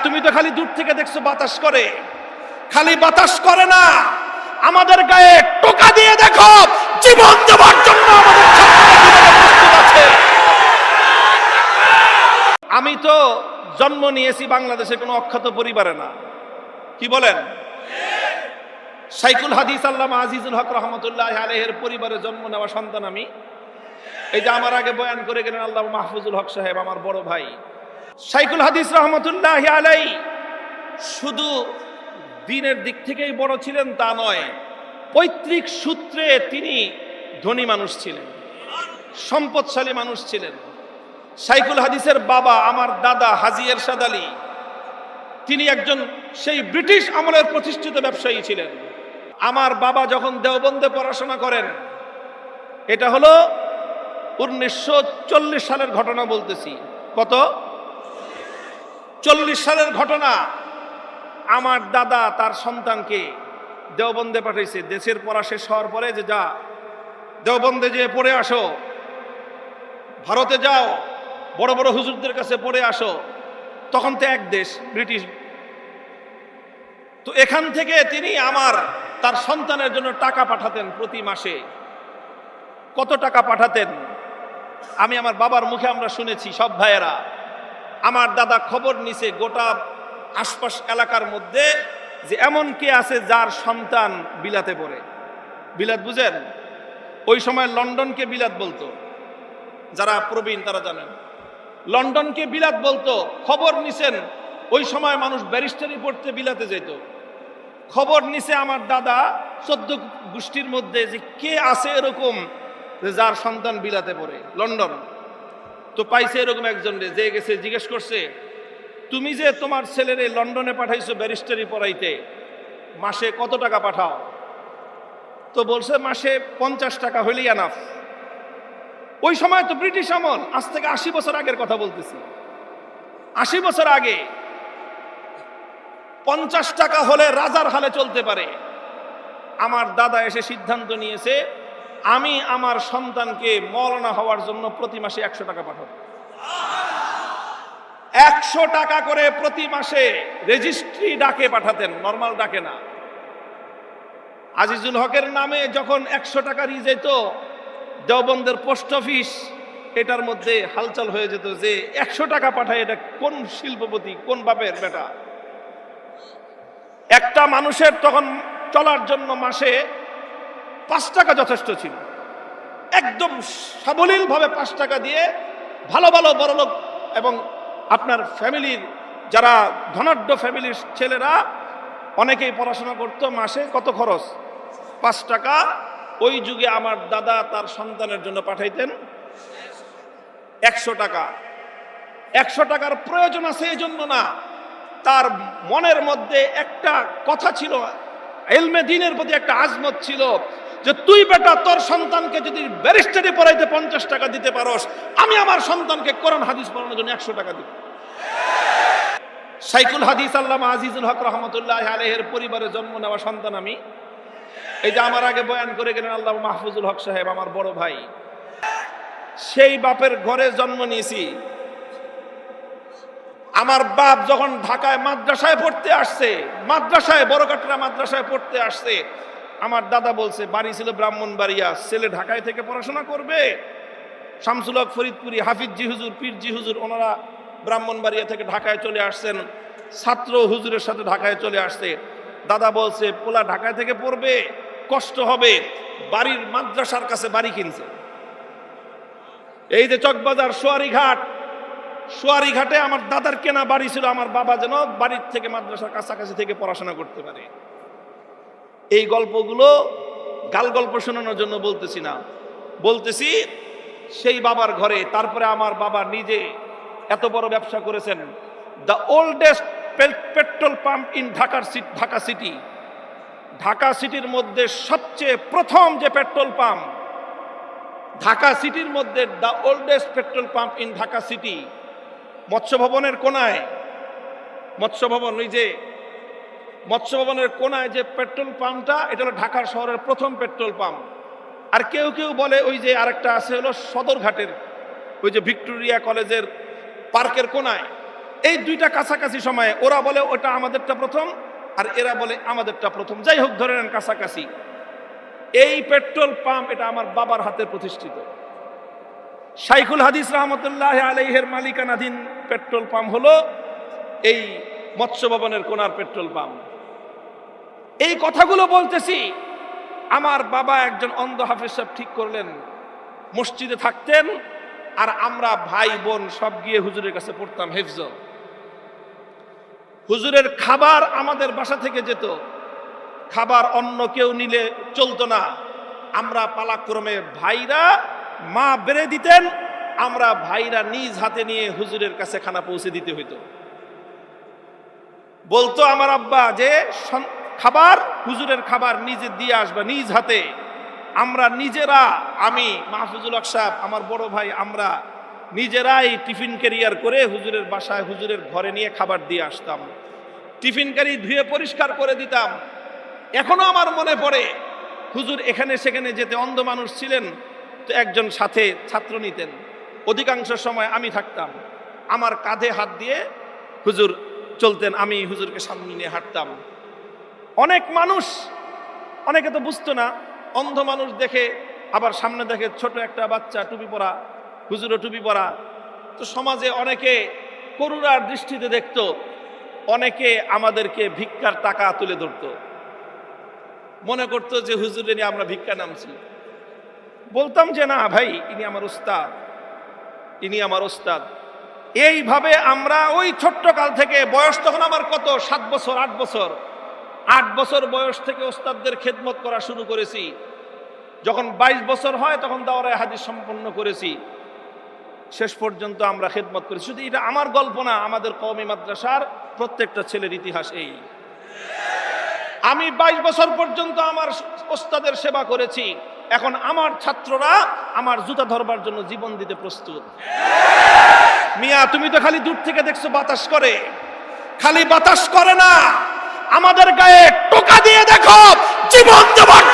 তুমি তো খালি দূর থেকে দেখছো বাতাস করে, খালি বাতাস করে না, আমাদের গায়ে টোকা দিয়ে দেখো জীবন দেওয়ার জন্য আমাদের প্রস্তুত আছে। আমি তো জন্ম নিয়েছি বাংলাদেশের কোনো অখ্যাত পরিবারে না, কি বলেন? শাইখুল হাদিস আল্লামা আজিজুল হক রহমতুল্লাহ আলাইহির পরিবারে জন্ম নেওয়া সন্তান আমি। এই যে আমার আগে বয়ান করে গেলেন আল্লামা মাহফুজুল হক সাহেব, আমার বড় ভাই। শাইখুল হাদিস রহমতুল্লাহ আলাইহি শুধু দিনের দিক থেকেই বড় ছিলেন তা নয়, পৈতৃক সূত্রে তিনি ধনী মানুষ ছিলেন, সম্পদশালী মানুষ ছিলেন। শাইখুল হাদিসের বাবা আমার দাদা হাজী এরশাদ আলী, তিনি একজন সেই ব্রিটিশ আমলের প্রতিষ্ঠিত ব্যবসায়ী ছিলেন। আমার বাবা যখন দেওবন্দে পড়াশোনা করেন, এটা হলো 1940 সালের ঘটনা বলতেছি। কত? 40 সালের ঘটনা। আমার দাদা তার সন্তানকে দেওবন্দে পাঠাইছে। দেশের পড়া শেষ হওয়ার পরে যে যা দেওবন্দে যে পড়ে আসো, ভারতে যাও, বড় বড় হুজুরদের কাছে পড়ে আসো। তখন তো এক দেশ, ব্রিটিশ। তো এখান থেকে তিনি তার সন্তানের জন্য টাকা পাঠাতেন প্রতি মাসে। কত টাকা পাঠাতেন আমি আমার বাবার মুখে আমরা শুনেছি সব ভাইয়েরা। আমার দাদা খবর নিছে গোটা আশপাশ এলাকার মধ্যে যে এমন কে আছে যার সন্তান বিলাতে পড়ে। বিলাত বুঝেন? ওই সময় লন্ডনকে বিলাত বলতো, যারা প্রবীণ তারা জানেন। লন্ডনকে বিলাত বলতো। খবর নিছেন ওই সময় মানুষ ব্যারিস্টারি পড়তে বিলাতে যেত। খবর নিছে আমার দাদা 14 গোষ্ঠীর মধ্যে যে কে আছে এরকম যার সন্তান বিলাতে পড়ে লন্ডন। তো পাইছে এরকম একজন যে গেছে, জিজ্ঞেস করছে, তুমি যে তোমার ছেলেরে লন্ডনে পাঠাইছো ব্যারিস্টারি পড়াইতে, মাসে কত টাকা পাঠাও? তো বলছে মাসে 50 টাকা হইলেই এনাফ। ওই সময় তো ব্রিটিশ আমল, আজ থেকে 80 বছর আগের কথা বলতেছি। 80 বছর আগে 50 টাকা হলে রাজার হালে চলতে পারে। আমার দাদা এসে সিদ্ধান্ত নিয়েছে, আমি আমার সন্তানকে মওলানা হওয়ার জন্য প্রতি মাসে 100 টাকা পাঠাবো। 100 টাকা করে প্রতি মাসে রেজিস্ট্রি ডাকে পাঠাতেন, নরমাল ডাকে না। আজিজুল হকের নামে যখন 100 টাকা নিয়ে যেত, দেওবন্দের পোস্ট অফিস এটার মধ্যে হালচাল হয়ে যেত যে 100 টাকা পাঠায়, এটা কোন শিল্পপতি, কোন বাপের বেটা। একটা মানুষের তখন চলার জন্য মাসে 5 টাকা যথেষ্ট ছিল। একদম সাবলীল ভাবে 5 টাকা দিয়ে ভালো ভালো বড়লোক এবং আপনার ফ্যামিলির যারা ধনাঢ্য ফ্যামিলির ছেলেরা অনেকেই পড়াশোনা করতো। মাসে কত খরচ? 5 টাকা। ওই যুগে আমার দাদা তার সন্তানের জন্য পাঠাইতেন 100 টাকা। 100 টাকার প্রয়োজন আছে এই জন্য না, তার মনের মধ্যে একটা কথা ছিল, ইলমে দ্বীনের প্রতি একটা আজমত ছিল যে তুই বেটা তোর সন্তানকে যদি ব্যারিস্টারি পড়াইতে 50 টাকা দিতে পারোস, আমি আমার সন্তানকে কোরআন হাদিস পড়ানোর জন্য 100 টাকা দিব। শাইখুল হাদিস আল্লামা আজিজুল হক রহমতুল্লাহ আলাইহির পরিবারে জন্ম নেওয়া সন্তান আমি। এই যে আমার আগে বয়ান করে গেলেন আল্লামা মাহফুজুল হক সাহেব, আমার বড় ভাই। সেই বাপের ঘরে জন্ম নিয়েছি। আমার বাপ যখন ঢাকায় মাদ্রাসায় পড়তে আসছে, মাদ্রাসায় বড়কাটরা মাদ্রাসায় পড়তে আসছে, আমার দাদা বলছে, বাড়ি ছিল ব্রাহ্মণবাড়িয়া, ছেলে ঢাকায় থেকে পড়াশোনা করবে। শামসুল হক ফরিদপুরি, হাফিজ জি হুজুর, পীর জি হুজুর, ওনারা ব্রাহ্মণবাড়িয়া থেকে ঢাকায় চলে আসছেন। ছাত্র হুজুরের সাথে ঢাকায় চলে আসছে। দাদা বলছে পোলা ঢাকায় থেকে পড়বে, কষ্ট হবে, বাড়ির মাদ্রাসার কাছে বাড়ি কিনছে। এই যে চকবাজার সোয়ারি ঘাটে আমার দাদার কেনা বাড়ি ছিল, আমার বাবা যেন বাড়ির থেকে মাদ্রাসার কাছাকাছি থেকে পড়াশোনা করতে পারে। এই গল্পগুলো গাল গল্প শোনানোর জন্য বলতেছি না, বলতেছি সেই বাবার ঘরে। তারপরে আমার বাবা নিজে এত বড় ব্যবসা করেছেন। The oldest petrol pump in Dhaka city, Dhaka সিটির মধ্যে সবচেয়ে প্রথম যে পেট্রোল পাম্প ঢাকা সিটির মধ্যে, the oldest petrol pump in Dhaka city, মৎস্য ভবনের কোনায়, মৎস্য ভবন, ওই যে মৎস্য ভবনের কোনায় যে পেট্রোল পাম্পটা, এটা হলো ঢাকার শহরের প্রথম পেট্রোল পাম্প। আর কেউ কেউ বলে ওই যে আরেকটা আছে হলো সদরঘাটের, ওই যে ভিক্টোরিয়া কলেজের পার্কের কোনায়, এই দুইটা কাছাকাছি সময়ে ওরা বলে ওটা আমাদেরটা প্রথম, আর এরা বলে আমাদেরটা প্রথম। যাই হোক, ধরে নেন কাছাকাছি। এই পেট্রোল পাম্প এটা আমার বাবার হাতে প্রতিষ্ঠিত। শাইখুল হাদিস রহমতুল্লাহ আলাইহির মালিকানাধীন পেট্রোল পাম্প হলো এই মৎস্য ভবনের কোনার পেট্রোল পাম্প। এই কথাগুলো বলতেছি, আমার বাবা একজন অন্ধ হাফেজ সাহেব ঠিক করলেন, মসজিদে থাকতেন, আর আমরা ভাই বোন সব গিয়ে হুজুরের কাছে পড়তাম হেফজ। হুজুরের খাবার আমাদের বাসা থেকে যেত, খাবার অন্য কেউ নিলে চলতো না। আমরা পালাক্রমে ভাইরা, মা বেড়ে দিতেন, আমরা ভাইরা নিজ হাতে নিয়ে হুজুরের কাছে খানা পৌঁছে দিতে হইতো। বলতো আমার আব্বা যে খাবার, হুজুরের খাবার নিজে দিয়ে আসবা নিজ হাতে। আমরা নিজেরা, আমি, মাহফুজুল হক সাহেব, আমার বড় ভাই, আমরা নিজেরাই টিফিন ক্যারিয়ার করে হুজুরের বাসায়, হুজুরের ঘরে নিয়ে খাবার দিয়ে আসতাম। টিফিন ক্যারি ধুয়ে পরিষ্কার করে দিতাম। এখনো আমার মনে পড়ে, হুজুর এখানে সেখানে যেতে, অন্ধ মানুষ ছিলেন তো একজন সাথে ছাত্র নিতেন, অধিকাংশ সময় আমি থাকতাম। আমার কাঁধে হাত দিয়ে হুজুর চলতেন, আমি হুজুরকে সামনে নিয়ে হাঁটতাম। অনেক মানুষ, অনেকে তো বুঝতো না, অন্ধ মানুষ দেখে, আবার সামনে দেখে ছোট একটা বাচ্চা টুপি পরা, হুজুরও টুপি পরা। তো সমাজে অনেকে করুণার দৃষ্টিতে দেখতো, অনেকে আমাদেরকে ভিক্ষার টাকা তুলে ধরতো, মনে করতো যে হুজুরে নিয়ে আমরা ভিক্ষা নামছি। বলতাম যে না ভাই, ইনি আমার উস্তাদ, ইনি আমার উস্তাদ। এইভাবে আমরা ওই ছোট্ট কাল থেকে, বয়স তখন আমার কত, 7 বছর 8 বছর, 8 বছর বয়স থেকে ওস্তাদদের খেদমত করা শুরু করেছি। যখন 22 বছর হয় তখন দাওরায়ে হাদিস সম্পন্ন করেছি। শেষ পর্যন্ত আমরা খেদমত করেছি। শুধু এটা আমার গল্প না, আমাদের কওমি মাদ্রাসার প্রত্যেকটা ছেলের ইতিহাস এই। আমি 22 বছর পর্যন্ত আমার ওস্তাদের সেবা করেছি। এখন আমার ছাত্ররা আমার জুতা ধরবার জন্য জীবন দিতে প্রস্তুত। মিয়া, তুমি তো খালি দূর থেকে দেখছো বাতাস করে, খালি বাতাস করে না, আমাদের গায়ে টোকা দিয়ে দেখো জীবন দেবার